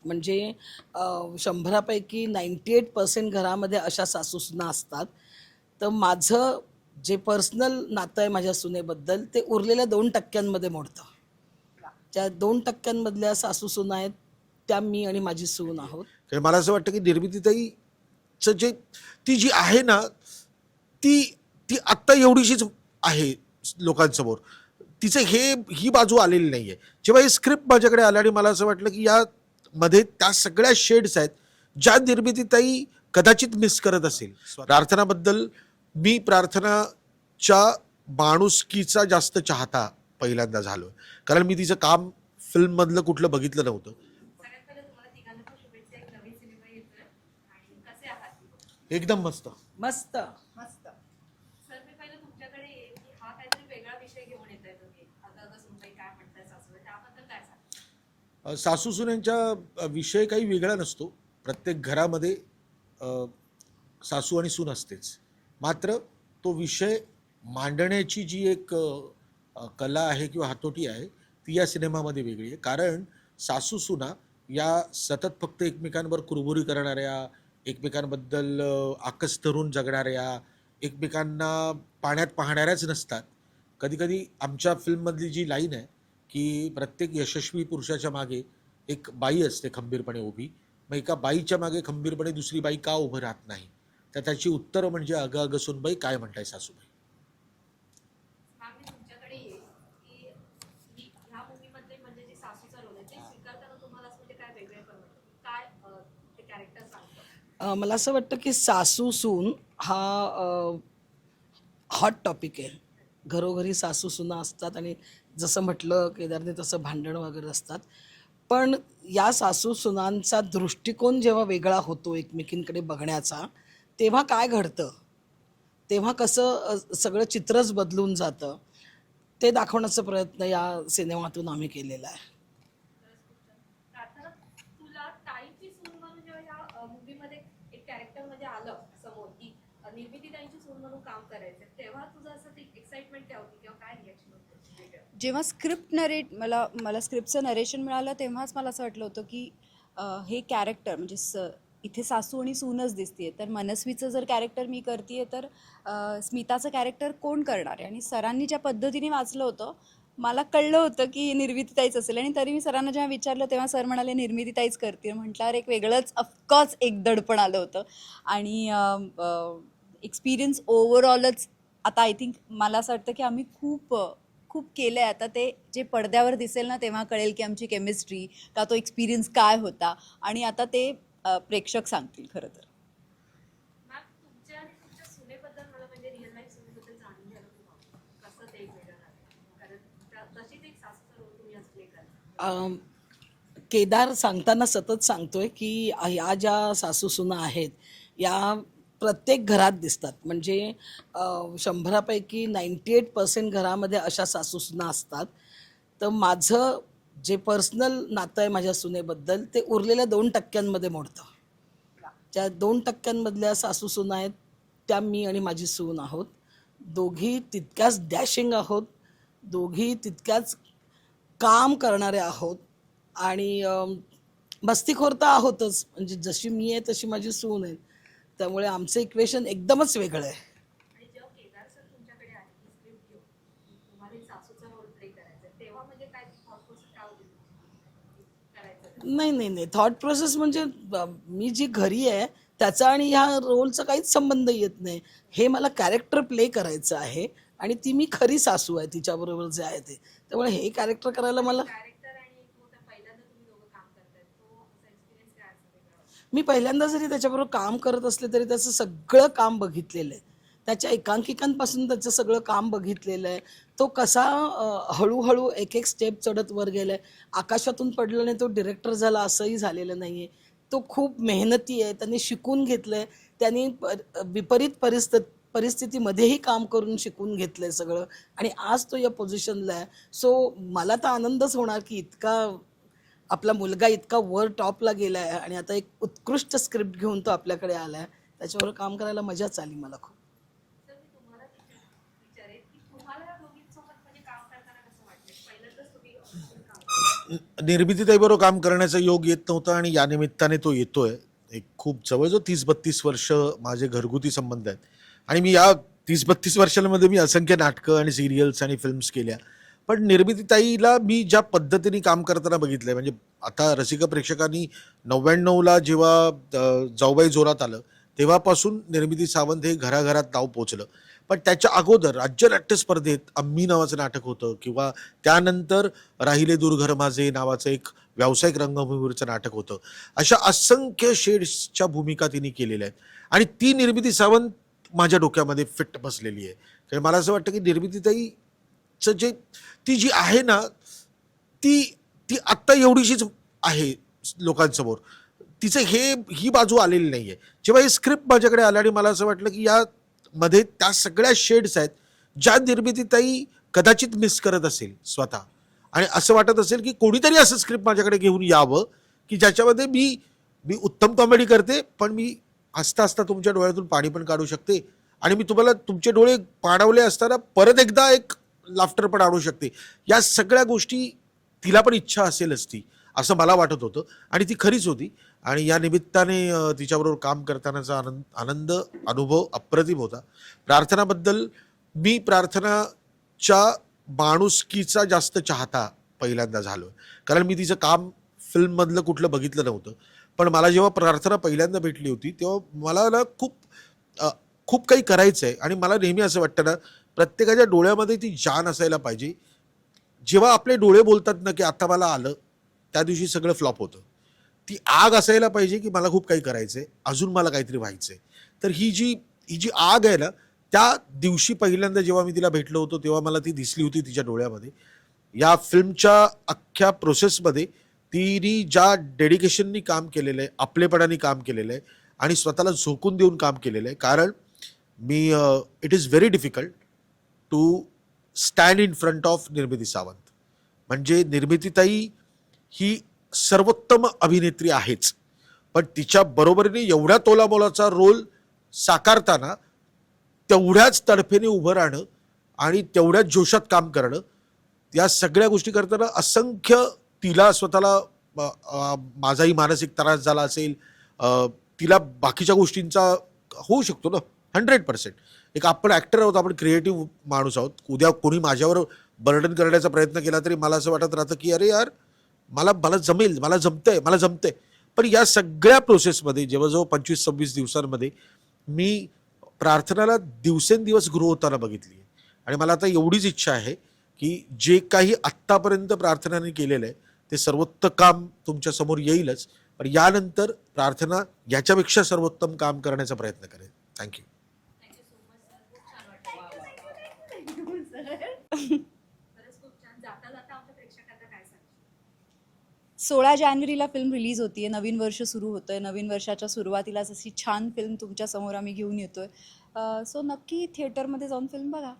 म्हणजे 100पैकी 98% घरामध्ये अशा सासूसुना असतात. तर माझं जे पर्सनल नातं आहे माझ्या सुनेबद्दल ते उरलेल्या 2% मोडतं. त्या 2% सासूसुना आहेत त्या मी आणि माझी सून आहोत. कारण मला असं वाटतं की निर्मितीताईचं जे ती जी आहे ना ती ती आत्ता एवढीशीच आहे लोकांसमोर. तिचं ही बाजू आलेली नाहीये. जेव्हा ही स्क्रिप्ट माझ्याकडे आली आणि मला असं वाटलं की या मध्ये त्या सगळ्या शेड्स आहेत ज्या निर्मितीताई कदाचित मिस करत असेल. प्रार्थनाबद्दल मी प्रार्थनाच्या माणुसकीचा जास्त चाहता पहिल्यांदा झालो, कारण मी तिचं काम फिल्म मधलं कुठलं बघितलं नव्हतं. एकदम मस्त मस्त. मस्त. सर मी पहिलं तुमच्याकडे येईल की हा काहीतरी वेगळा विषय घेऊन येताय तुम्ही. अगं सुनबाई काय म्हणताय सासूबाई त्याबद्दल काय सांगता? सासू सुनेंचा विषय काही वेगळा नसतो. प्रत्येक घरामध्ये सासू आणि सून असतेच. मात्र तो विषय मांडण्याची जी एक कला आहे किंवा हातोटी आहे ती या सिनेमामध्ये वेगळी आहे. कारण सासू सुना या सतत फक्त एकमेकांवर कुरबुरी करणाऱ्या, एकमेकांबद्दल आकस धरून जगणाऱ्या, एकमेकांना पाण्यात पाहणाऱ्याच नसतात. कधीकधी आमच्या फिल्ममधली जी लाईन आहे की प्रत्येक यशस्वी पुरुषाच्या मागे एक बाई असते खंबीरपणे उभी, मग एका बाईच्या मागे खंबीरपणे दुसरी बाई का उभं राहत नाही, तर त्याची उत्तरं म्हणजे अगं अगं सुनबाई काय म्हणताय सासूबाई. मॅम मी तुमच्याकडे येईल की ह्या मूवीमध्ये म्हणजे जी सासूचा रोल आहे ते स्वीकारताना तुम्हाला असं म्हणजे काय वेगळे पण वाटतं काय ते कॅरेक्टर सांगतं? मला असं वाटतं की सासू सून हा हॉट टॉपिक आहे. घरोघरी सासूसुना असतात आणि जसं म्हटलं केदारने तसं भांडण वगैरे असतात. पण या सासूसुनांचा दृष्टिकोन जेव्हा वेगळा होतो एकमेकींकडे बघण्याचा, तेव्हा काय घडतं? तेव्हा कसं सगळं चित्रच बदलून जातं, ते दाखवण्याचा प्रयत्न या सिनेमातून आम्ही केलेला आहे. प्रार्थना तुला ताईची सून म्हणून जेव्हा ह्या मूवीमध्ये एक कॅरेक्टर मध्ये आलं समोर की निर्मिती ताईची सून म्हणून काम करायचं तेव्हा तुझं असं ती एक्साइटमेंट काय होती किंवा काय रिॲक्शन होतं? जेव्हा स्क्रिप्ट मला मला स्क्रिप्टचं नरेशन मिळालं तेव्हाच मला असं वाटलं होतं की हे कॅरेक्टर म्हणजे इथे सासू आणि सूनच दिसते, तर मनस्वीचं जर कॅरेक्टर मी करते तर स्मिताचं कॅरेक्टर कोण करणार आहे. आणि सरांनी ज्या पद्धतीने वाचलं होतं मला कळलं होतं की निर्मितीताईच असेल. आणि तरी मी सरांना जेव्हा विचारलं तेव्हा सर म्हणाले निर्मितीताईच करते. म्हटल्यावर एक वेगळंच ऑफकोर्स एक दडपण आलं होतं. आणि एक्सपिरियन्स ओव्हरऑलच आता आय थिंक मला असं वाटतं की आम्ही खूप खूप केलं आहे. आता ते जे पडद्यावर दिसेल ना तेव्हा कळेल की आमची केमिस्ट्री का तो एक्सपिरियन्स काय होता. आणि आता ते प्रेक्षक सांगतील खरं तर. मॅम तुमच्या आणि तुमच्या सुनेबद्दल मला म्हणजे रिअल लाईफ सुनेबद्दल जाणून घ्यायला खूप आवडतं कसं ते वेगळं आहे कारण तशीच एक सासूचा रोल तुम्ही आज प्ले करता. केदार सांगताना सतत सांगतोय की ह्या ज्या सासूसुना आहेत या प्रत्येक घरात दिसतात. म्हणजे 100पैकी 98% घरामध्ये अशा सासूसुना असतात. तर माझं जे पर्सनल नातं आहे माझ्या सुनेबद्दल ते उरलेल्या 2% मोडतं. त्या 2% सासूसुना आहेत त्या मी आणि माझी सून आहोत. दोघी तितक्याच डॅशिंग आहोत, दोघी तितक्याच काम करणारे आहोत आणि मस्तीखोर तर आहोतच. म्हणजे जशी मी आहे तशी माझी सून आहे. त्यामुळे आमचं इक्वेशन एकदमच वेगळं आहे. आणि जेव्हा केदार सर तुमच्याकडे आले ही स्क्रिप्ट घेऊन की तुम्हाला एक सासूचा रोल प्ले करायचा आहे, तेव्हा म्हणजे काय थॉट प्रोसेस काय होती करायचं? नाही. थॉट प्रोसेस म्हणजे मी जी घरी आहे त्याचा आणि ह्या रोलचा काहीच संबंध येत नाही. हे मला कॅरेक्टर प्ले करायचं आहे आणि ती मी खरी सासू आहे तिच्याबरोबर जे आहे ते. त्यामुळे हे कॅरेक्टर करायला मला कॅरेक्टर आणि तो त्या पहिल्यांदा तुम्ही दोघं काम करताय तो असा एक्सपिरियन्स काय असेल वेगळा? मी पहिल्यांदा जरी त्याच्याबरोबर काम करत असले तरी त्याचं सगळं काम बघितलेलं आहे. त्याच्या एकांकिकांपासून त्याचं सगळं काम बघितलेलं आहे. तो कसा हळूहळू एक एक स्टेप चढत वर गेला आहे. आकाशातून पडलं नाही तो डिरेक्टर झाला असंही झालेलं नाही आहे. तो खूप मेहनती आहे. त्यांनी शिकून घेतलं आहे. त्यांनी विपरीत परिस्थितीमध्येही काम करून शिकून घेतलं आहे सगळं आणि आज तो या पोझिशनला आहे. सो मला तर आनंदच होणार की इतका आपला मुलगा इतका वर टॉपला गेला आहे आणि आता एक उत्कृष्ट स्क्रिप्ट घेऊन तो आपल्याकडे आला आहे. त्याच्यावर काम करायला मजाच आली मला खूप. सर मी तुम्हाला विचारेन की तुम्हाला या दोघींसोबत म्हणजे काम करताना कसं वाटतंय? पहिल्यांदाच तुम्ही काम करताय. निर्मितीताईबरोबर काम करण्याचा योग येत नव्हता आणि या निमित्ताने तो येतोय. एक खूप जवळजवळ 30-32 वर्ष माझे घरगुती संबंध आहेत आणि मी या 30-32 वर्षांमध्ये मी असंख्य नाटकं आणि सिरियल्स आणि फिल्म्स केल्या. पण निर्मितीताईला मी ज्या पद्धतीने काम करताना बघितलंय, म्हणजे आता रसिक प्रेक्षकांनी 99ला जेव्हा जाऊबाई जोरात आलं तेव्हापासून निर्मिती सावंत हे घराघरात नाव पोचलं. पण त्याच्या अगोदर राज्य नाट्य स्पर्धेत अम्मी नावाचं नाटक होतं किंवा त्यानंतर राहिले दूर माझे नावाचं एक व्यावसायिक रंगभूमीवरचं नाटक होतं. अशा असंख्य शेड्सच्या भूमिका तिने केलेल्या आहेत आणि ती निर्मिती सावंत माझ्या डोक्यामध्ये फिट बसलेली आहे. कारण मला असं वाटतं की निर्मितीताईचं जे ती जी आहे ना, ती ती आत्ता एवढीशीच आहे लोकांसमोर. तिचं ही बाजू आलेली नाही आहे. जेव्हा ही स्क्रिप्ट माझ्याकडे आलं आणि मला असं वाटलं की यामध्ये त्या सगळ्या शेड्स आहेत ज्या निर्मितीताई कदाचित मिस करत असेल स्वतः, आणि असं वाटत असेल की कोणीतरी असं स्क्रिप्ट माझ्याकडे घेऊन यावं की ज्याच्यामध्ये मी उत्तम कॉमेडी करते, पण मी हसता हसता तुमच्या डोळ्यातून पाणी पण काढू शकते आणि मी तुम्हाला तुमचे डोळे पाणावले असताना परत एकदा एक लाफ्टर पण आणू शकते. या सगळ्या गोष्टी तिला पण इच्छा असेलच ती, असं मला वाटत होतं आणि ती खरीच होती. आणि या निमित्ताने तिच्याबरोबर काम करतानाचा आनंद अनुभव अप्रतिम होता. प्रार्थनाबद्दल मी प्रार्थनाच्या माणुसकीचा जास्त चाहता पहिल्यांदा झालो, कारण मी तिचं काम फिल्ममधलं कुठलं बघितलं नव्हतं. पण मला जेव्हा प्रार्थना पहिल्यांदा भेटली होती तेव्हा मला ना खूप काही करायचं आहे आणि मला नेहमी असं वाटतं ना, प्रत्येकाच्या डोळ्यामध्ये ती जान असायला पाहिजे. जेव्हा आपले डोळे बोलतात ना की आता मला आलं, त्या दिवशी सगळं फ्लॉप होतं. ती आग असायला पाहिजे की मला खूप काही करायचंय, अजून मला काहीतरी व्हायचंय. तर ही जी आग आहे ना, त्या दिवशी पहिल्यांदा जेव्हा मी तिला भेटलो होतो तेव्हा मला ती दिसली होती तिच्या डोळ्यामध्ये. या फिल्मच्या अख्ख्या प्रोसेसमध्ये तिने ज्या डेडिकेशननी काम केलेलं आहे, आपलेपणाने काम केलेलं आहे आणि स्वतःला झोकून देऊन काम केलेलं आहे. कारण it is very difficult to stand in front of Nirmiti Sawant. म्हणजे निर्मितीताई ही सर्वोत्तम अभिनेत्री आहेच, पण तिच्या बरोबरीने एवढ्या तोलामोलाचा रोल साकारताना तेवढ्याच तडफेने उभं राहणं आणि तेवढ्याच जोशात काम करणं, या सगळ्या गोष्टी करताना असंख्य तिला स्वतःला माझाही मानसिक त्रास झाला असेल, तिला बाकीच्या गोष्टींचा होऊ शकतो ना 100%. एक आपण ॲक्टर आहोत, आपण क्रिएटिव्ह माणूस आहोत. उद्या कोणी माझ्यावर बर्डन करण्याचा प्रयत्न केला तरी मला असं वाटत राहतं की अरे यार, मला जमेल, मला जमतंय. पण या सगळ्या प्रोसेसमध्ये जवळजवळ 25-26 दिवसांमध्ये मी प्रार्थनाला दिवसेंदिवस ग्रो होताना बघितली आहे आणि मला आता एवढीच इच्छा आहे की जे काही आत्तापर्यंत प्रार्थनाने केलेलं आहे ते सर्वोत्तम काम तुमच्या समोर येईलच, पण यानंतर प्रार्थना याच्यापेक्षा सर्वोत्तम काम करण्याचा प्रयत्न करेल. Thank you. Thank you so much sir, खूप छान वाटलं. खरंच खूप छान. जाता जाता आमच्या प्रेक्षकांना काय सांगू? 16 जानेवारीला फिल्म रिलीज होतीये. नवीन वर्ष सुरू होतंय. नवीन वर्षाच्या सुरुवातीलाच अशी छान फिल्म तुमच्या समोर आम्ही घेऊन येतोय. सो नक्की थिएटरमध्ये जाऊन फिल्म बघा.